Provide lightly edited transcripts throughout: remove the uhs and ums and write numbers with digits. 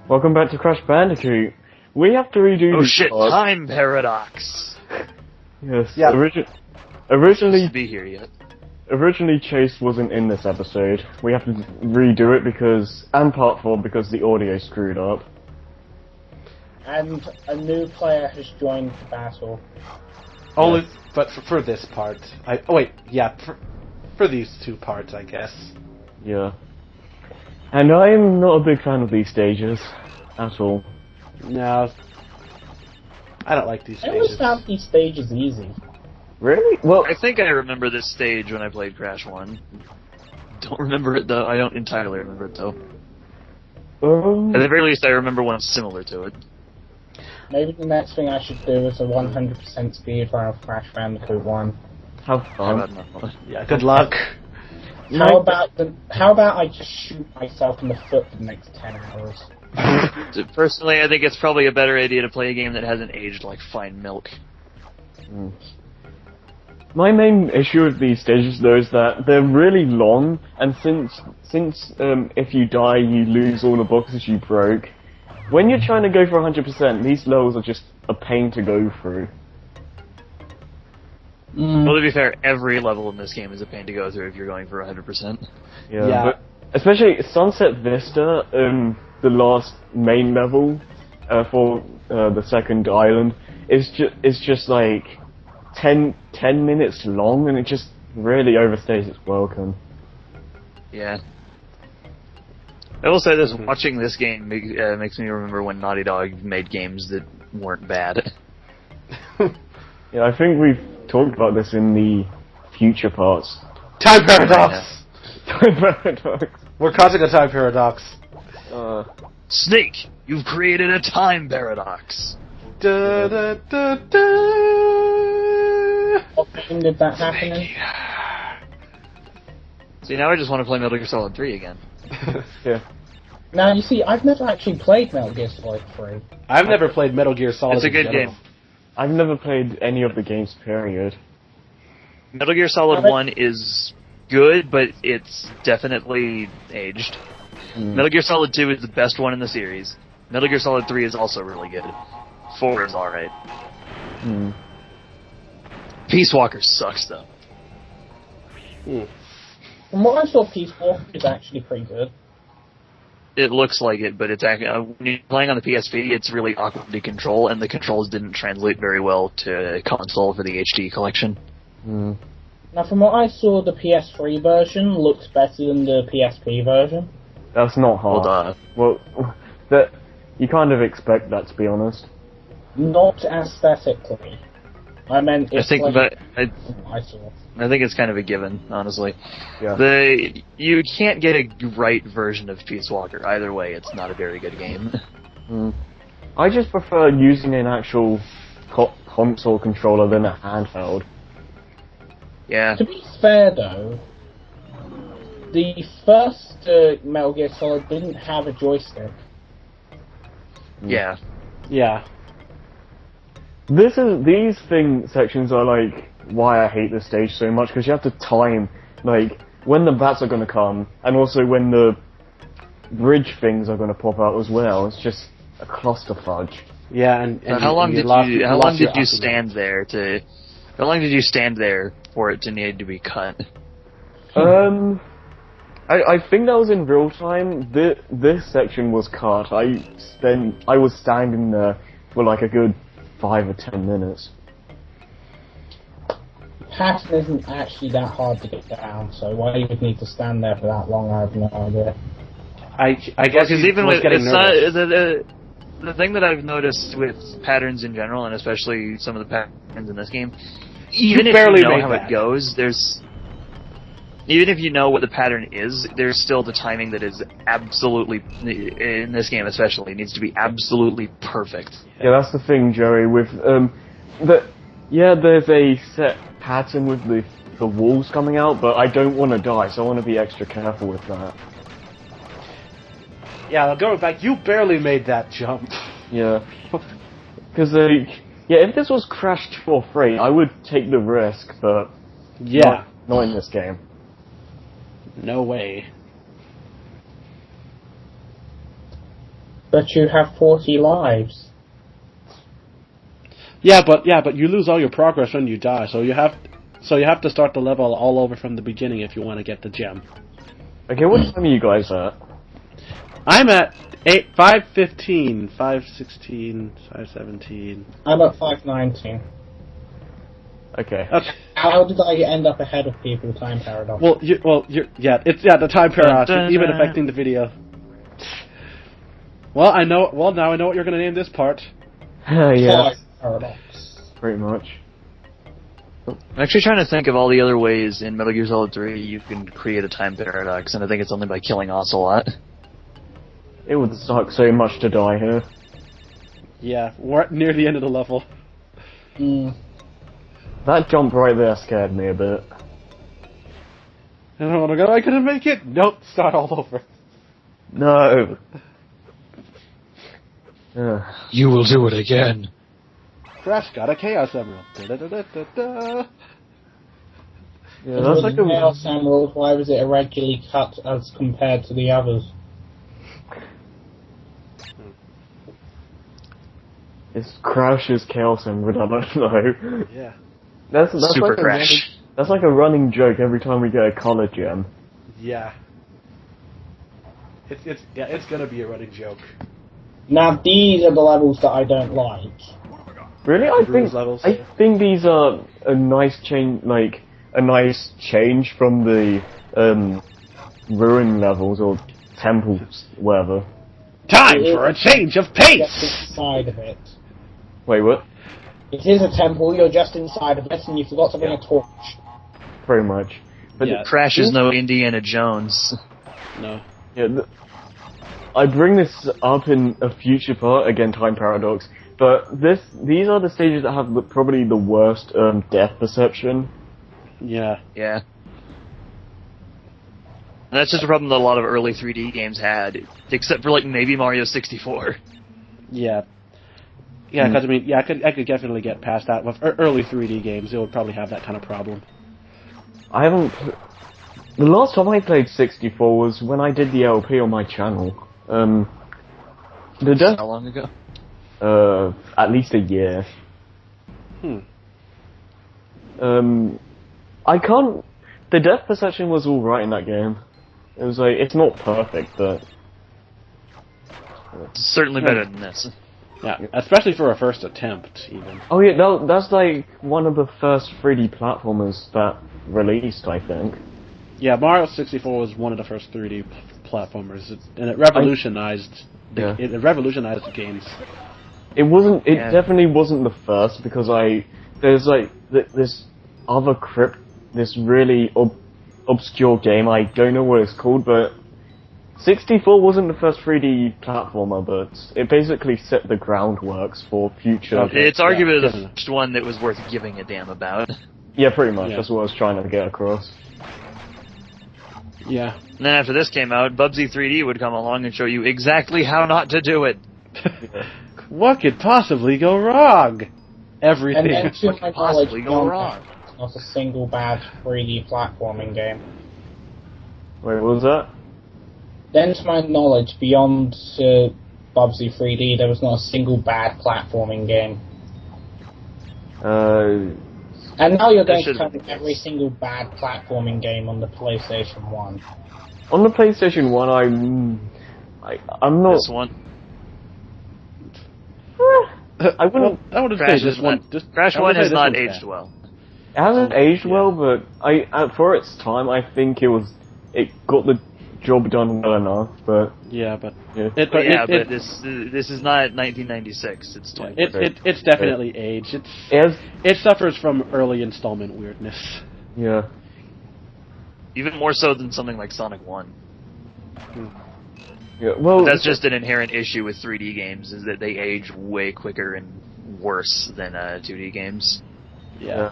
Welcome back to Crash Bandicoot. We have to redo Oh the shit, part. time paradox. Yes. Yeah. Originally, Be here yet. originally Chase wasn't in this episode. We have to redo it and part 4 because the audio screwed up. And a new player has joined the battle. Only, but for this part. For these two parts, I guess. Yeah. And I'm not a big fan of these stages at all. No, I don't like these I always stages. found these stages easy. Really? Well, I think I remember this stage when I played Crash 1. Don't remember it though. I don't entirely remember it though. At the very least, I remember one similar to it. Maybe the next thing I should do is a 100% speed run of Crash Bandicoot 1. have How fun. about no? Yeah, good luck. How about I just shoot myself in the foot for the next 10 hours? Personally, I think it's probably a better idea to play a game that hasn't aged like fine milk. My main issue with these stages, though, is that they're really long, and since if you die, you lose all the boxes you broke. When you're trying to go for 100%, these levels are just a pain to go through. Well, to be fair, every level in this game is a pain to go through if you're going for 100%. Yeah. But especially Sunset Vista, the last main level for the second island, is just like 10 minutes long, and it just really overstays its welcome. Yeah. I will say this, watching this game makes me remember when Naughty Dog made games that weren't bad. Yeah, I think we've talked about this in the future parts. Time paradox! Time paradox. We're causing a time paradox. Snake, you've created a time paradox. Da, da, da, da. What game did that happen in? See, now I just want to play Metal Gear Solid 3 again. Yeah. Now, you see, I've never actually played Metal Gear Solid 3. I've never played Metal Gear Solid. It's a in good general. game. I've never played any of the games, period. Metal Gear Solid 1 is good, but it's definitely aged. Metal Gear Solid 2 is the best one in the series. Metal Gear Solid 3 is also really good. 4 is alright. Peace Walker sucks, though. From what I saw, Peace Walker is actually pretty good. It looks like it, but it's actually, when you're playing on the PSP, it's really awkward to control, and the controls didn't translate very well to console for the HD collection. Now, from what I saw, the PS3 version looks better than the PSP version. That's not hard. Well, you kind of expect that, to be honest. Not aesthetically. I meant it's I saw. I think it's kind of a given, honestly. Yeah. You can't get a right version of Peace Walker. Either way, it's not a very good game. I just prefer using an actual console controller than a handheld. Yeah. To be fair, though, the first Metal Gear Solid didn't have a joystick. Yeah. Yeah. These sections are like why I hate this stage so much, because you have to time like when the bats are going to come, and also when the bridge things are going to pop out as well. It's just a clusterfudge. Yeah, and how long did you stand there for it to need to be cut? I think that was in real time. This section was cut. I was standing there for like a good 5 or 10 minutes. Pattern isn't actually that hard to get down, so why you would need to stand there for that long, I have no idea. I guess because even with getting nervous. The thing that I've noticed with patterns in general, and especially some of the patterns in this game, even if you know how it goes, even if you know what the pattern is, there's still the timing that is absolutely, in this game especially, needs to be absolutely perfect. Yeah, that's the thing, Joey, with, there's a set pattern with the walls coming out, but I don't want to die, so I want to be extra careful with that. Yeah, going back, you barely made that jump. Yeah. Because, if this was Crash 2 or 3, I would take the risk, but not in this game. No way. But you have 40 lives. Yeah, but you lose all your progress when you die, so you have to start the level all over from the beginning if you want to get the gem. Okay, what time are you guys at? I'm at 5:15, 5:16, 5:17. I'm at 5:19. Okay. How did I end up ahead of people, Time Paradox? The time paradox is even affecting the video. Well, now I know what you're going to name this part. Yeah. Paradox. Pretty much. I'm actually trying to think of all the other ways in Metal Gear Solid 3 you can create a time paradox, and I think it's only by killing Ocelot. It would suck so much to die here. Yeah, we're near the end of the level. That jump right there scared me a bit. I don't want to go, I couldn't make it! Nope, start all over. No. You will do it again. Crash got a Chaos Emerald. Da-da-da-da-da-da. Yeah, that's like a... Chaos Emerald, why was it irregularly cut as compared to the others? It's Crash's Chaos Emerald, I don't know. Yeah. That's Super like Crash. That's like a running joke every time we get a color gem. Yeah. It's gonna be a running joke. Now, these are the levels that I don't like. Really? I think these are a nice change, like a nice change from the ruin levels or temples, whatever. Time for a change of pace! Just inside of it. Wait, what? It is a temple, you're just inside of it, and you forgot to bring a torch. Pretty much. But Yeah. Crash is no Indiana Jones. No. yeah, I bring this up in a future part, again, Time Paradox, but these are the stages that have probably the worst depth perception. Yeah. Yeah. And that's just a problem that a lot of early 3D games had, except for like maybe Mario 64. Yeah. Yeah, because I mean, I could definitely get past that. With early 3D games, it would probably have that kind of problem. I haven't... The last time I played 64 was when I did the LP on my channel. How long ago? At least a year. I can't... The depth perception was alright in that game. It was like, it's not perfect, but... It's certainly better than this. Yeah, especially for a first attempt, even. Oh yeah, that's like one of the first 3D platformers that released, I think. Yeah, Mario 64 was one of the first 3D platformers, and it revolutionized. It revolutionized the games. It wasn't. It definitely wasn't the first because there's like this other this really obscure game. I don't know what it's called, but 64 wasn't the first 3D platformer, but it basically set the groundworks for future. Okay. It's arguably the first one that was worth giving a damn about. Yeah, pretty much. That's what I was trying to get across. Yeah. And then after this came out, Bubsy 3D would come along and show you exactly how not to do it. What could possibly go wrong? Everything. And to my knowledge, go wrong? Not a single bad 3D platforming game. Wait, what was that? Then, to my knowledge, beyond Bubsy 3D, there was not a single bad platforming game. And now you're going to cover every single bad platforming game on the PlayStation 1. On the PlayStation 1, I'm not... This one. I wouldn't... I would say this one... Crash 1 has not aged well. It hasn't aged well, but for its time, I think it got the job done well enough, but... Yeah, but... But this is not 1996, it's 20. It's definitely aged. It suffers from early installment weirdness. Yeah. Even more so than something like Sonic 1. Yeah, well... But that's just an inherent issue with 3D games, is that they age way quicker and worse than 2D games. Yeah.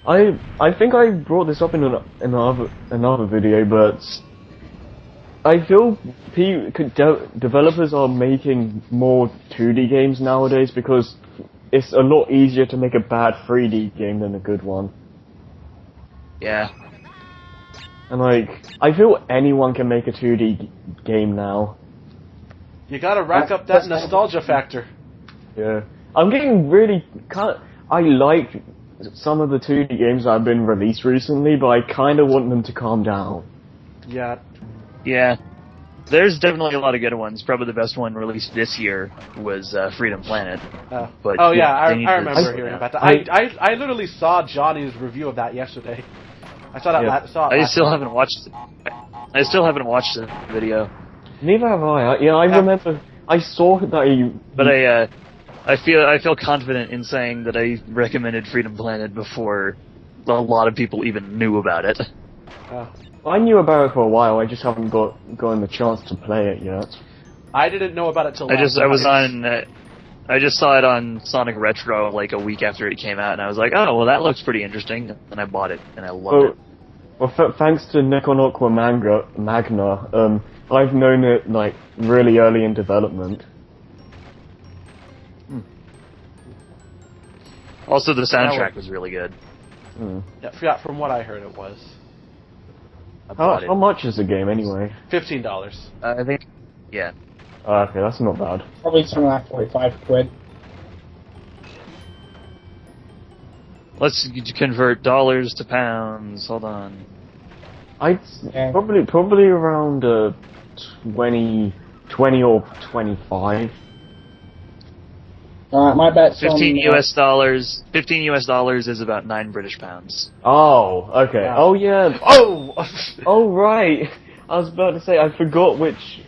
I think I brought this up in another video, but I feel developers are making more 2D games nowadays because it's a lot easier to make a bad 3D game than a good one. Yeah. And I feel anyone can make a 2D game now. You gotta rack up that nostalgia factor. Yeah. I'm getting really... I like some of the 2D games that have been released recently, but I kind of want them to calm down. Yeah. Yeah. There's definitely a lot of good ones. Probably the best one released this year was Freedom Planet. But I remember hearing about that. I literally saw Johnny's review of that yesterday. I saw that. I still haven't watched it. I still haven't watched the video. Neither have I. I remember I saw that But I feel confident in saying that I recommended Freedom Planet before a lot of people even knew about it. I knew about it for a while. I just haven't gotten the chance to play it yet. I didn't know about it till I just saw it on Sonic Retro like a week after it came out, and I was like, oh, well, that looks pretty interesting, and I bought it, and I loved it. Well, thanks to Nekonokwa Magna, I've known it like really early in development. Also, the soundtrack was really good. Yeah, from what I heard, it was. How much is the game anyway? $15. I think, yeah. Okay, that's not bad. Probably something like 45 quid. Let's convert dollars to pounds. Hold on. Probably around 20 or 25. My bet's 15 US dollars. 15 US dollars is about 9 British pounds. Oh, okay. Wow. Oh yeah. Oh right. I was about to say I forgot which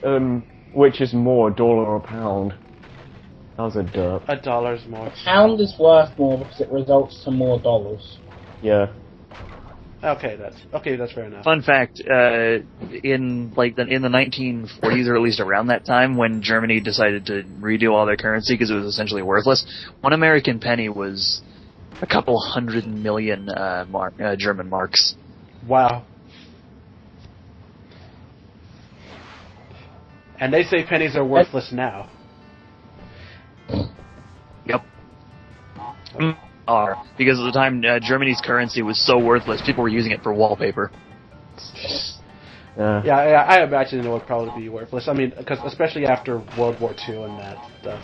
is more, $1 or £1. That was a derp. $1 more. A pound is worth more because it results to more dollars. Yeah. Okay, that's fair enough. Fun fact: in the 1940s, or at least around that time, when Germany decided to redo all their currency because it was essentially worthless, one American penny was a couple 100 million German marks. Wow. And they say pennies are worthless now. Yep. Because at the time, Germany's currency was so worthless, people were using it for wallpaper. Yeah, I imagine it would probably be worthless. I mean, because especially after World War II and that stuff.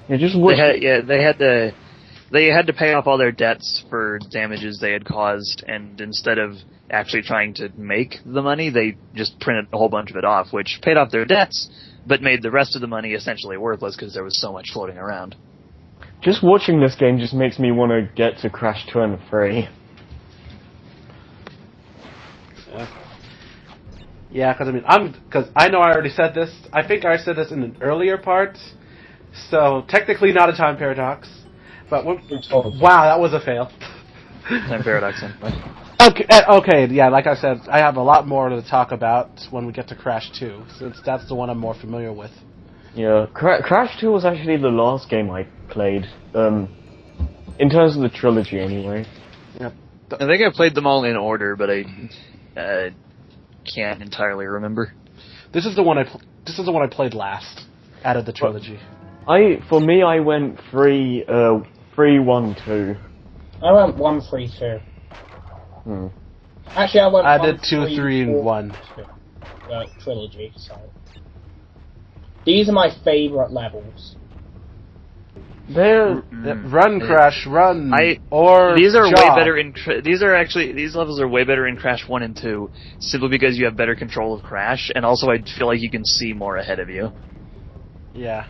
Yeah, they had to pay off all their debts for damages they had caused, and instead of actually trying to make the money, they just printed a whole bunch of it off, which paid off their debts, but made the rest of the money essentially worthless because there was so much floating around. Just watching this game just makes me want to get to Crash 2 and 3. Yeah, because I know I already said this. I think I said this in an earlier part, so technically not a time paradox. But wow, that was a fail. Time paradox. Okay, yeah. Like I said, I have a lot more to talk about when we get to Crash 2, since that's the one I'm more familiar with. Yeah, Crash 2 was actually the last game I played, in terms of the trilogy anyway. Yeah. I think I played them all in order, but I can't entirely remember. This is the one I played last out of the trilogy. For me, I went 3, 1, 2. I went 1, 3, 2. Actually, I did 2, 3, and 1. Trilogy, so. These are my favourite levels. Run, Crash, run. These are jog. way better in. These levels are way better in Crash 1 and 2, simply because you have better control of Crash, and also I feel like you can see more ahead of you. Yeah.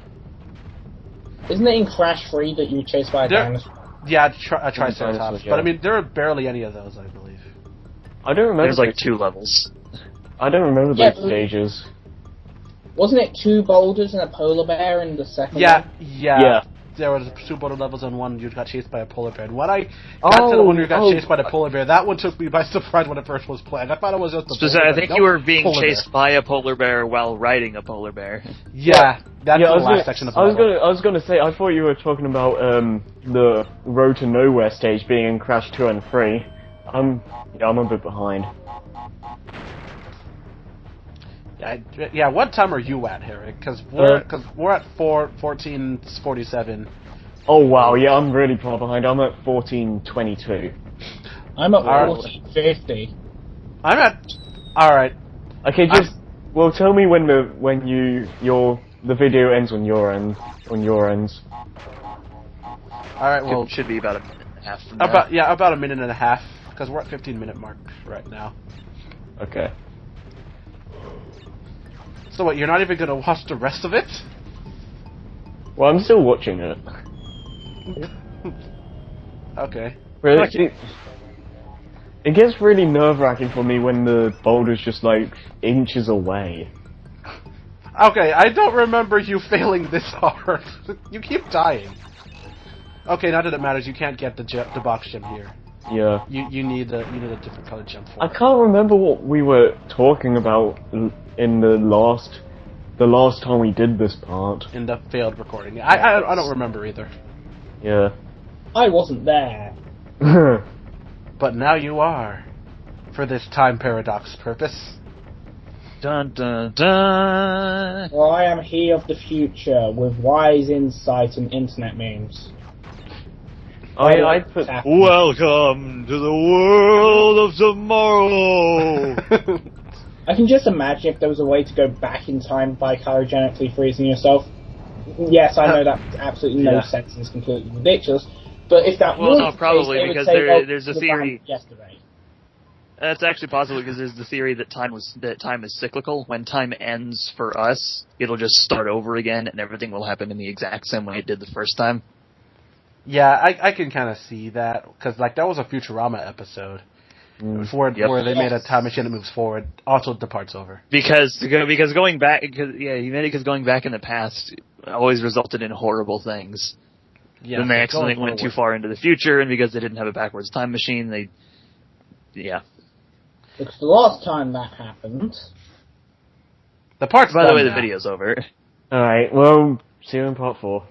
Isn't it in Crash 3 that you were chased by a dinosaur? Yeah, a Triceratops. Yeah. But I mean, there are barely any of those, I believe. I don't remember. There's like 2 levels. I don't remember those stages. Wasn't it 2 boulders and a polar bear in the second one? Yeah. There was 2 boulder levels on one. You got chased by a polar bear. And when I got to the one where you got chased by the polar bear, that one took me by surprise when it first was playing. I thought it was just a polar bear. I think you were being chased by a polar bear while riding a polar bear. Yeah, that's the last section of the level. I was gonna say, I thought you were talking about the Road to Nowhere stage being in Crash 2 and 3. I'm a bit behind. Yeah, what time are you at, Eric? Because we're at 14:47. Oh wow, yeah, I'm really far behind. I'm at 14:22. I'm at 14:50. I'm at. All right. Okay, tell me when your The video ends on your end. On your ends. Alright, well... It should be about a minute and a half from now. About a minute and a half. Because we're at 15-minute mark right now. Okay. So what, you're not even gonna watch the rest of it? Well, I'm still watching it. Okay. But it gets really nerve-wracking for me when the boulder's just, like, inches away. Okay, I don't remember you failing this hard. You keep dying. Okay, not that it matters. You can't get the box gem here. Yeah. You need a different colored gem for I it. can't remember what we were talking about in the last time we did this part. In the failed recording. I don't remember either. Yeah. I wasn't there. But now you are. For this time paradox purpose. Dun dun dun! Well, I am he of the future with wise insight and internet memes. I put... Welcome to the world of tomorrow! I can just imagine if there was a way to go back in time by cryogenically freezing yourself. Yes, I know that makes absolutely no sense and is completely ridiculous. But if that was no, the probably, case, they because would say, there's a the theory. ban yesterday. That's actually possible because there's the theory that time is cyclical. When time ends for us, it'll just start over again, and everything will happen in the exact same way it did the first time. Yeah, I can kind of see that because like that was a Futurama episode where they made a time machine that moves forward, also departs over. Because going back, he made it because going back in the past always resulted in horrible things. Yeah, then they accidentally went too far into the future, and because they didn't have a backwards time machine, Because the last time that happened... The part's By the way, done the now. video's over. Alright, well, see you in part 4.